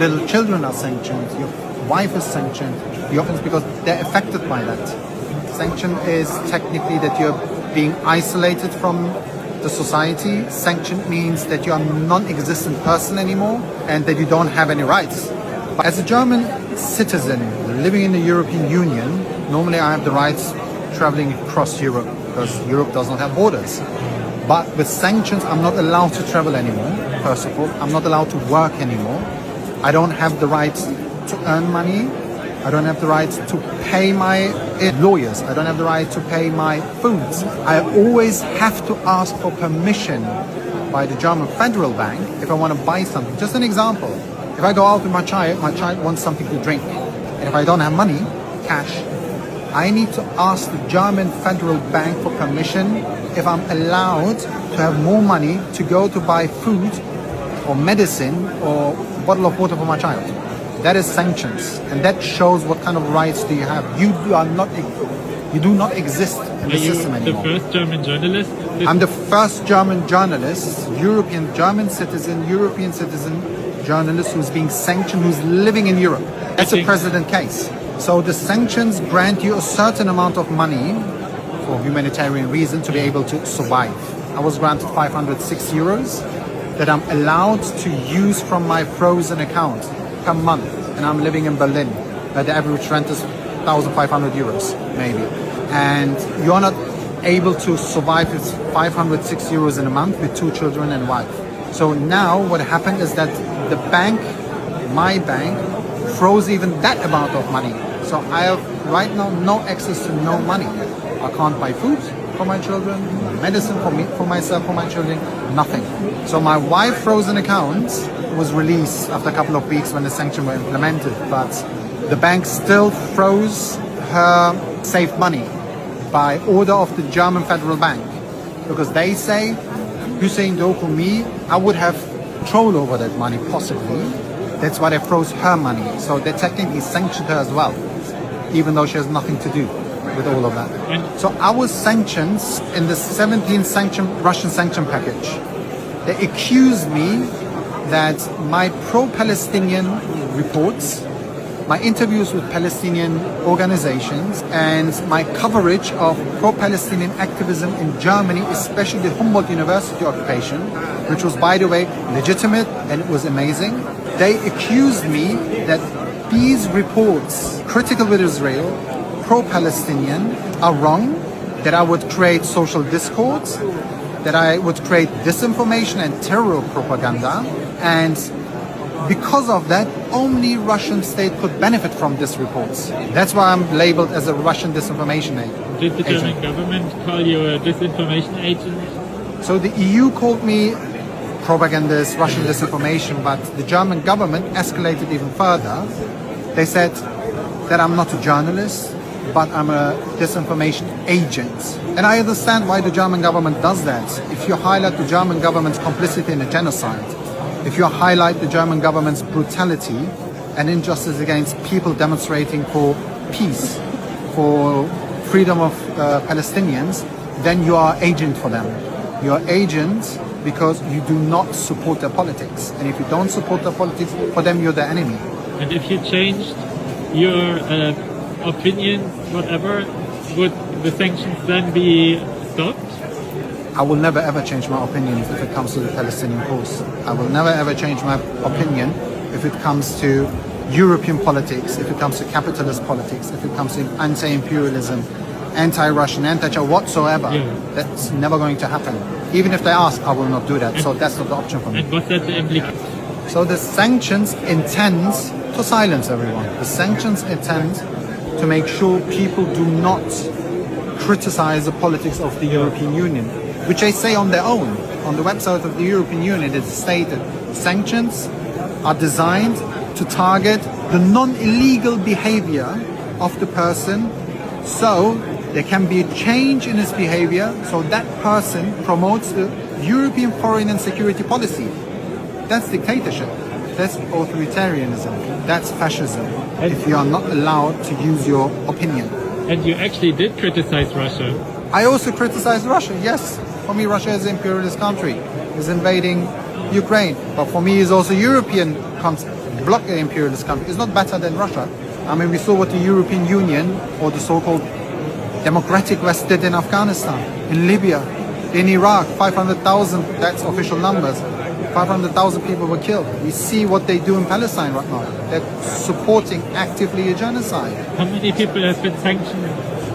Little children are sanctioned, your wife is sanctioned, your friends, because they're affected by that. Sanction is technically that you're being isolated from the society. Sanction means that you are a non-existent person anymore and that you don't have any rights. But as a German citizen living in the European Union, normally I have the rights traveling across Europe because Europe does not have borders. But with sanctions, I'm not allowed to travel anymore, first of all. I'm not allowed to work anymore. I don't have the right to earn money. I don't have the right to pay my lawyers. I don't have the right to pay my foods. I always have to ask for permission by the German Federal Bank if I want to buy something. Just an example. If I go out with my child wants something to drink. And if I don't have money, cash, I need to ask the German Federal Bank for permission if I'm allowed to have more money to go to buy food or medicine or a bottle of water for my child. That is sanctions, and that shows what kind of rights do you have. You do not exist in the system anymore. Are you the first German journalist? I'm the first German journalist, German citizen journalist who's being sanctioned, who's living in Europe. That's a president case. So the sanctions grant you a certain amount of money for humanitarian reason to be able to survive. I was granted 506 euros that I'm allowed to use from my frozen account per month, and I'm living in Berlin, where the average rent is 1,500 euros, maybe. And you're not able to survive with 506 euros in a month with 2 children and wife. So now what happened is that the bank, my bank, froze even that amount of money. So I have right now no access to no money. I can't buy food for my children, medicine for me, for myself, for my children, nothing. So my wife's frozen account was released after a couple of weeks when the sanctions were implemented, but the bank still froze her saved money by order of the German Federal Bank, because they say, Hüseyin Doku, me, I would have control over that money possibly. That's why they froze her money. So they technically sanctioned her as well, even though she has nothing to do with all of that. So our sanctions in the 17th Russian sanction package, they accused me that my pro-Palestinian reports, my interviews with Palestinian organizations, and my coverage of pro-Palestinian activism in Germany, especially the Humboldt University occupation, which was, by the way, legitimate and it was amazing. They accused me that these reports, critical with Israel, pro-Palestinian, are wrong, that I would create social discord, that I would create disinformation and terror propaganda, and because of that, only Russian state could benefit from these reports. That's why I'm labeled as a Russian disinformation agent. Did the German government call you a disinformation agent? So the EU called me propagandist, Russian disinformation, but the German government escalated even further. They said that I'm not a journalist, but I'm a disinformation agent. And I understand why the German government does that. If you highlight the German government's complicity in a genocide, if you highlight the German government's brutality and injustice against people demonstrating for peace, for freedom of Palestinians, then you are agent for them. You are agent because you do not support their politics. And if you don't support their politics, for them you're their enemy. And if you changed your opinion, whatever, would the sanctions then be stopped? I will never ever change my opinion if it comes to the Palestinian cause. I will never ever change my opinion if it comes to European politics, if it comes to capitalist politics, if it comes to anti-imperialism, anti-Russian, anti-China, whatsoever. Yeah. That's never going to happen. Even if they ask, I will not do that. So that's not the option for me. And what's that the implication? So the sanctions intend to silence everyone. The sanctions intend to make sure people do not criticize the politics of the European Union, which they say on their own. On the website of the European Union, it is stated sanctions are designed to target the non-illegal behavior of the person, so there can be a change in his behavior, so that person promotes the European foreign and security policy. That's dictatorship. That's authoritarianism. That's fascism. If you are not allowed to use your opinion. And you actually did criticize Russia. I also criticize Russia, yes. For me, Russia is an imperialist country. Is invading Ukraine. But for me, it's also European block an imperialist country is not better than Russia. I mean, we saw what the European Union or the so-called democratic West did in Afghanistan, in Libya, in Iraq. 500,000, that's official numbers. 500,000 people were killed. We see what they do in Palestine right now. They're supporting actively a genocide. How many people have been sanctioned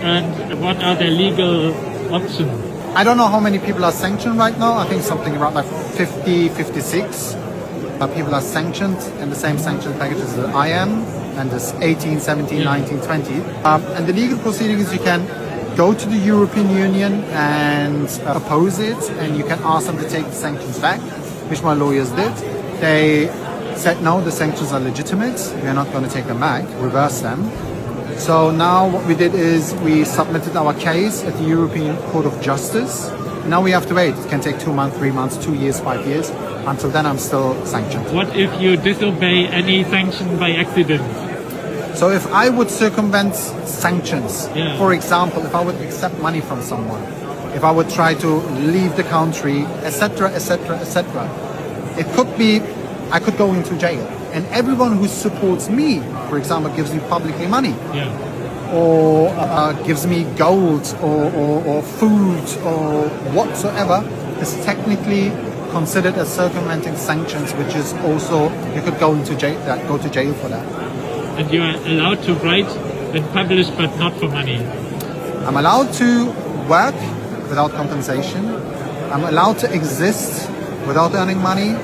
and what are their legal options? I don't know how many people are sanctioned right now. I think something around like 50, 56 people are sanctioned in the same sanction packages that I am, and there's 18, 17, 19, 20. And the legal proceedings, you can go to the European Union and oppose it, and you can ask them to take the sanctions back, which my lawyers did. They said no, the sanctions are legitimate, we are not going to take them back, reverse them. So now what we did is we submitted our case at the European Court of Justice. Now we have to wait. It can take 2 months, 3 months, 2 years, 5 years. Until then, I'm still sanctioned. What if you disobey any sanction by accident? So if I would circumvent sanctions, Yeah. for example, if I would accept money from someone, if I would try to leave the country, etc., etc., etc., it could be I could go into jail. And everyone who supports me, for example, gives me publicly money, Yeah. or gives me gold or food or whatsoever, is technically considered as circumventing sanctions, which is also, you could go into jail, go to jail for that. And you are allowed to write and publish, but not for money. I'm allowed to work without compensation. I'm allowed to exist without earning money.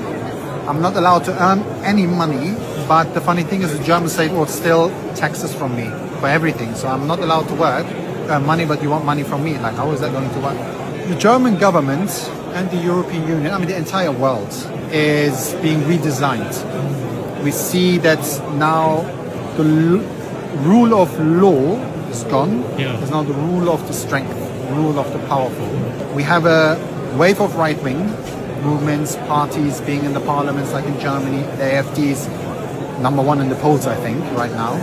I'm not allowed to earn any money, but the funny thing is the German state will still taxes from me for everything. So I'm not allowed to work, earn money, but you want money from me. Like, how is that going to work? The German government and the European Union, I mean the entire world, is being redesigned. We see that now the rule of law is gone. Yeah. It's now the rule of the strength, rule of the powerful. We have a wave of right-wing movements, parties being in the parliaments, like in Germany. The AfD is number one in the polls, I think, right now.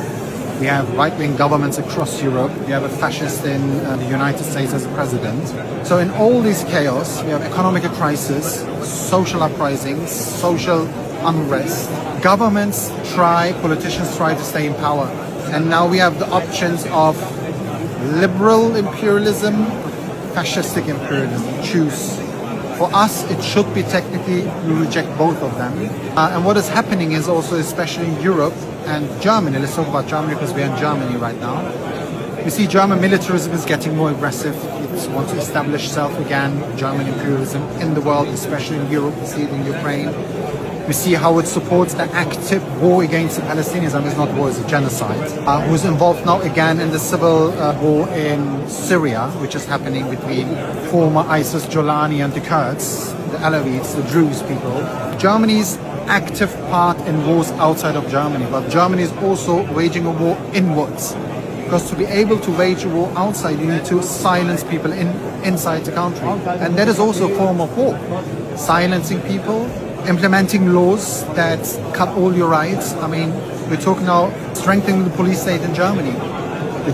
We have right-wing governments across Europe. We have a fascist in the United States as a president. So in all this chaos, we have economic crisis, social uprisings, social unrest. Governments politicians try to stay in power. And now we have the options of liberal imperialism, fascistic imperialism. Choose. For us, it should be technically, we reject both of them. And what is happening is also, especially in Europe and Germany, let's talk about Germany because we're in Germany right now. We see German militarism is getting more aggressive. It wants to establish itself again, German imperialism in the world, especially in Europe. We see it in Ukraine. We see how it supports the active war against the Palestinians. I mean, it's not war, it's a genocide. Who's involved now again in the civil war in Syria, which is happening between former ISIS Jolani and the Kurds, the Alawites, the Druze people. Germany's active part in wars outside of Germany, but Germany is also waging a war inwards. Because to be able to wage a war outside, you need to silence people inside the country. And that is also a form of war. Silencing people, implementing laws that cut all your rights. I mean, we're talking now strengthening the police state in Germany. The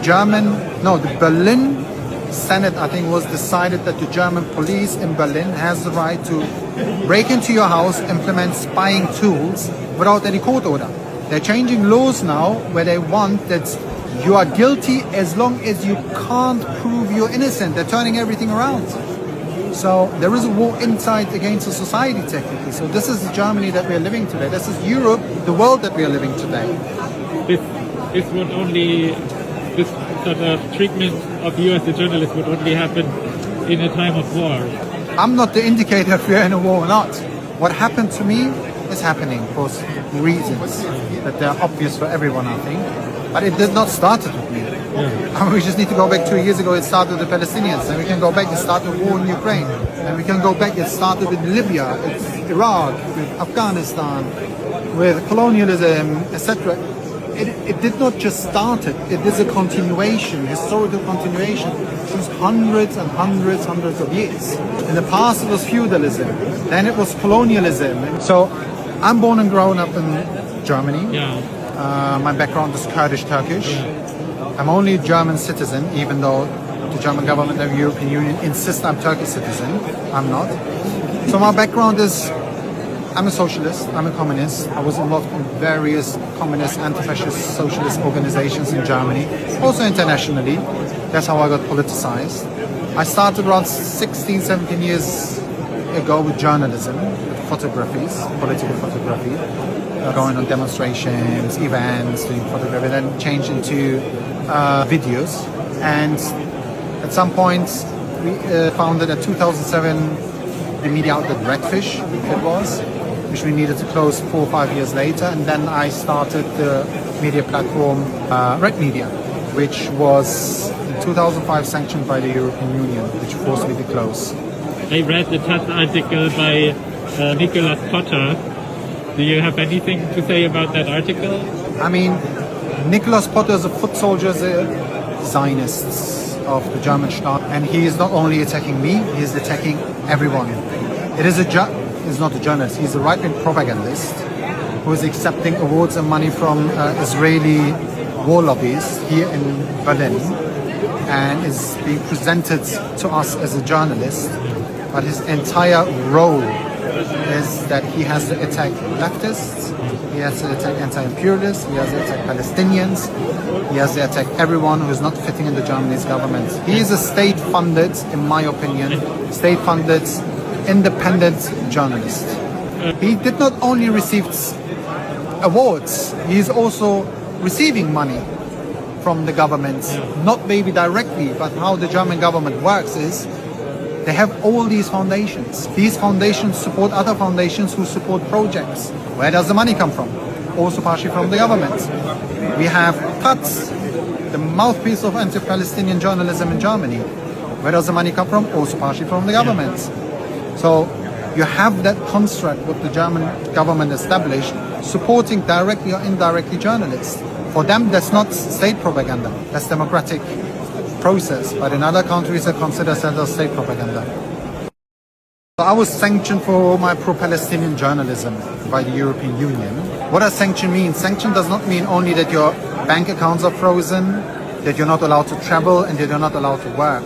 Berlin Senate, I think, was decided that the German police in Berlin has the right to break into your house, implement spying tools without any court order. They're changing laws now where they want that you are guilty as long as you can't prove you're innocent. They're turning everything around. So there is a war inside against the society technically. So this is the Germany that we are living today. This is Europe, the world that we are living today. This sort of treatment of you as a journalist would only happen in a time of war. I'm not the indicator if we're in a war or not. What happened to me is happening for reasons that they're obvious for everyone, I think. But it did not start it with me. I mean, we just need to go back 2 years ago. It started with the Palestinians. And we can go back, it started the war in Ukraine. And we can go back, it started with Libya, it's Iraq, with Afghanistan, with colonialism, etc. It did not just start it. It is a continuation, historical continuation, since hundreds of years. In the past it was feudalism, then it was colonialism. So I'm born and grown up in Germany. My background is Kurdish Turkish. I'm only a German citizen, even though the German government and the European Union insist I'm Turkish citizen. I'm not. So my background is I'm a socialist, I'm a communist. I was involved in various communist, anti-fascist, socialist organizations in Germany, also internationally. That's how I got politicized. I started around 16, 17 years ago with journalism, with photographies, political photography, going on demonstrations, events, doing photography, then changed into videos. And at some point, we founded in 2007 the media outlet Redfish, it was, which we needed to close 4 or 5 years later. And then I started the media platform Red Media, which was in 2005 sanctioned by the European Union, which forced me to close. I read the Taz article by Nicholas Potter. Do you have anything to say about that article? I mean, Nicholas Potter is a foot soldier, a Zionist of the German Staat, and he is not only attacking me, he is attacking everyone. He's not a journalist, he's a right-wing propagandist who is accepting awards and money from Israeli war lobbies here in Berlin and is being presented to us as a journalist, but his entire role is that he has to attack leftists, he has to attack anti-imperialists, he has to attack Palestinians, he has to attack everyone who is not fitting in the Germany's government. He is a state-funded, in my opinion, state-funded, independent journalist. He did not only receive awards, he is also receiving money from the government, not maybe directly, but how the German government works is they have all these foundations. These foundations support other foundations who support projects. Where does the money come from? Also partially from the government. We have Taz, the mouthpiece of anti-Palestinian journalism in Germany. Where does the money come from? Also partially from the government. So you have that construct what the German government established, supporting directly or indirectly journalists. For them, that's not state propaganda. That's democratic process. But in other countries, they consider that as state propaganda. So I was sanctioned for my pro-Palestinian journalism by the European Union. What does sanction mean? Sanction does not mean only that your bank accounts are frozen, that you're not allowed to travel, and that you're not allowed to work.